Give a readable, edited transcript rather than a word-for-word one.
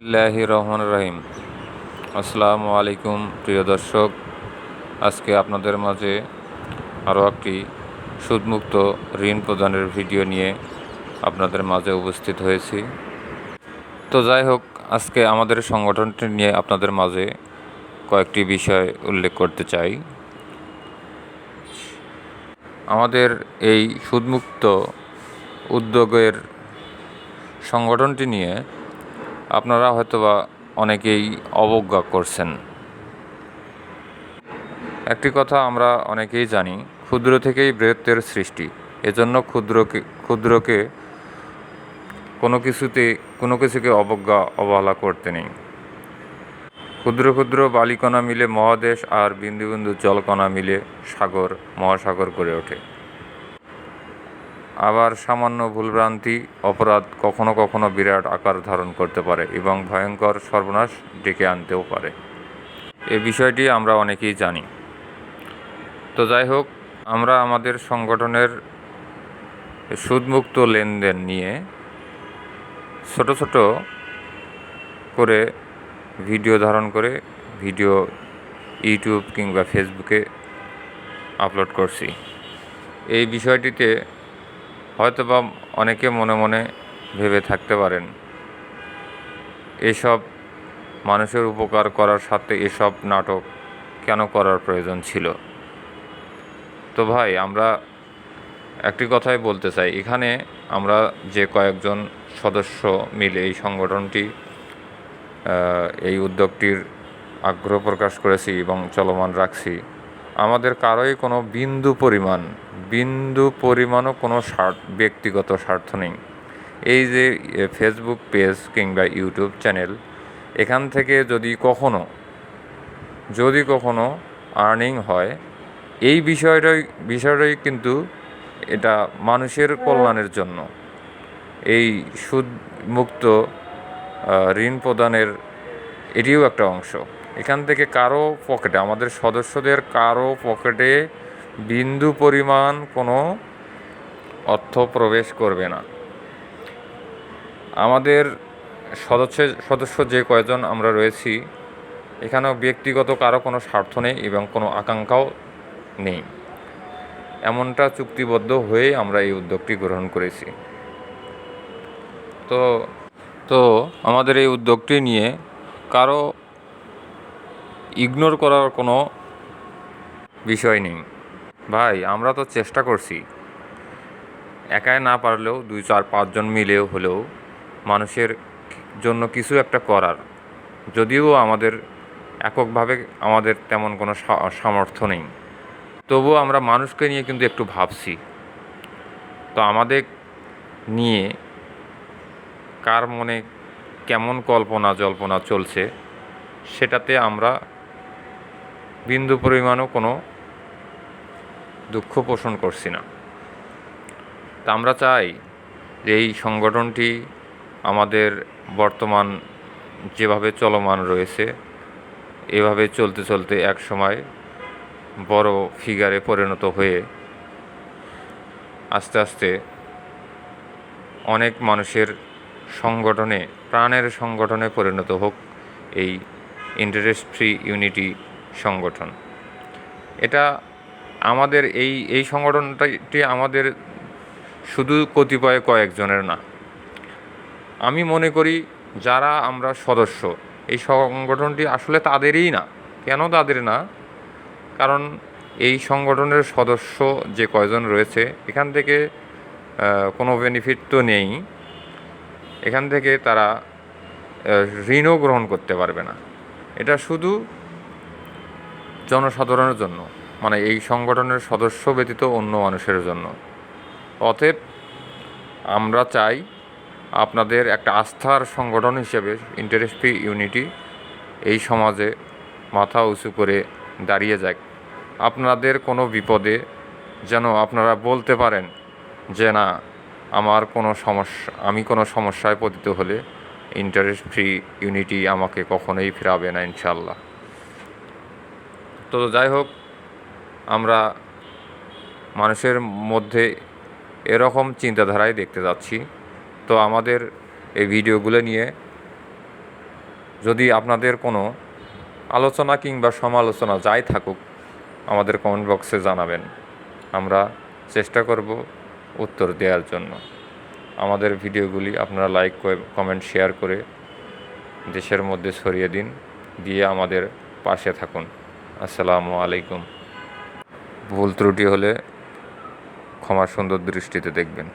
রহিম। আসসালামু আলাইকুম প্রিয় দর্শক, আজকে আপনাদের মাঝে আরও একটি সুদমুক্ত ঋণ প্রদানের ভিডিও নিয়ে আপনাদের মাঝে উপস্থিত হয়েছি। তো যাই হোক, আজকে আমাদের সংগঠনটি নিয়ে আপনাদের মাঝে কয়েকটি বিষয় উল্লেখ করতে চাই। আমাদের এই সুদমুক্ত উদ্যোগের সংগঠনটি নিয়ে আপনারা হয়তোবা অনেকেই অবজ্ঞা করছেন। একটি কথা আমরা অনেকেই জানি, ক্ষুদ্র থেকেই বৃহত্তের সৃষ্টি। এজন্য ক্ষুদ্রকে কোনো কিছুকে অবহেলা করতে নেই। ক্ষুদ্র ক্ষুদ্র বালিকণা মিলে মহাদেশ, আর বিন্দু বিন্দু জলকণা মিলে মহাসাগর গড়ে ওঠে। আবার সামান্য ভুলভ্রান্তি, অপরাধ কখনো কখনো বিরাট আকার ধারণ করতে পারে এবং ভয়ঙ্কর সর্বনাশ ডেকে আনতেও পারে। এই বিষয়টি আমরা অনেকেই জানি। তো যাই হোক, আমরা আমাদের সংগঠনের সুদমুক্ত লেনদেন নিয়ে ছোট ছোট করে ভিডিও ধারণ করে ইউটিউব কিংবা ফেসবুকে আপলোড করছি। এই বিষয়টিতে হয়তোবা অনেকে মনে মনে ভেবে থাকতে পারেন, এসব মানুষের উপকার করার সাথে এসব নাটক কেন করার প্রয়োজন ছিল। তো ভাই, আমরা একটি কথাই বলতে চাই, এখানে আমরা যে কয়েকজন সদস্য মিলে এই সংগঠনটি এই উদ্যোগটির আগ্রহ প্রকাশ করেছি এবং চলমান রাখছি, আমাদের কারোই কোনো বিন্দু পরিমাণও কোনো ব্যক্তিগত স্বার্থ নেই। এই যে ফেসবুক পেজ কিংবা ইউটিউব চ্যানেল, এখান থেকে যদি কখনো আর্নিং হয়, এই বিষয়টাই কিন্তু এটা মানুষের কল্যাণের জন্য। এই সুদমুক্ত ঋণ প্রদানের এটিও একটা অংশ। এখান থেকে আমাদের সদস্যদের কারো পকেটে বিন্দু পরিমাণ কোনো অর্থ প্রবেশ করবে না। আমাদের সদস্য যে কয়জন আমরা রয়েছি, এখানেও ব্যক্তিগত কারো কোনো স্বার্থ নেই এবং কোনো আকাঙ্ক্ষাও নেই। এমনটা চুক্তিবদ্ধ হয়ে আমরা এই উদ্যোগটি গ্রহণ করেছি। তো আমাদের এই উদ্যোগটি নিয়ে কারো ইগনোর করার কোনো বিষয় নেই। ভাই, আমরা তো চেষ্টা করছি, একাই না পারলেও 2-4-5 জন মিলেও হলেও মানুষের জন্য কিছু একটা করার। যদিও আমাদের এককভাবে আমাদের তেমন কোনো সামর্থ্য নেই, তবুও আমরা মানুষকে নিয়ে কিন্তু একটু ভাবছি। তো আমাদের নিয়ে কার মনে কেমন কল্পনা জল্পনা চলছে, সেটাতে আমরা বিন্দু পরিমাণও কোনো দুঃখ পোষণ করছি না। তা আমরা চাই যে এই সংগঠনটি আমাদের বর্তমান যেভাবে চলমান রয়েছে, এভাবে চলতে চলতে এক সময় বড় ফিগারে পরিণত হয়ে আস্তে আস্তে অনেক মানুষের প্রাণের সংগঠনে পরিণত হোক এই ইন্টারেস্ট ফ্রি ইউনিটি সংগঠন। এটা আমাদের এই সংগঠনটি আমাদের শুধু কতিপয় কয়েকজনের না। আমি মনে করি যারা আমরা সদস্য, এই সংগঠনটি আসলে তাদেরই না। কেন তাদের না? কারণ এই সংগঠনের সদস্য যে কয়জন রয়েছে, এখান থেকে কোনো বেনিফিট তো নেই। এখান থেকে তারা ঋণও গ্রহণ করতে পারবে না। এটা শুধু জনসাধারণের জন্য, মানে এই সংগঠনের সদস্য ব্যতীত অন্য মানুষের জন্য। অতএব আমরা চাই আপনাদের একটা আস্থার সংগঠন হিসেবে ইন্টারেস্ট ফ্রি ইউনিটি এই সমাজে মাথা উঁচু করে দাঁড়িয়ে যাক। আপনাদের কোনো বিপদে যেন আপনারা বলতে পারেন যে না, আমি কোনো সমস্যায় পতিত হলে ইন্টারেস্ট ফ্রি ইউনিটি আমাকে কখনোই ফেরাবে না, ইনশাল্লাহ। তো যাই হোক, আমরা মানুষের মধ্যে এরকম চিন্তাধারায় দেখতে যাচ্ছি। তো আমাদের এই ভিডিওগুলো নিয়ে যদি আপনাদের কোনো আলোচনা কিংবা সমালোচনা যাই থাকুক আমাদের কমেন্ট বক্সে জানাবেন, আমরা চেষ্টা করব উত্তর দেওয়ার জন্য। আমাদের ভিডিওগুলি আপনারা লাইক কমেন্ট শেয়ার করে দেশের মধ্যে ছড়িয়ে দিন, দিয়ে আমাদের পাশে থাকুন। আসসালামু আলাইকুম। ভুল ত্রুটি হলে ক্ষমা সুন্দর দৃষ্টিতে দেখবেন।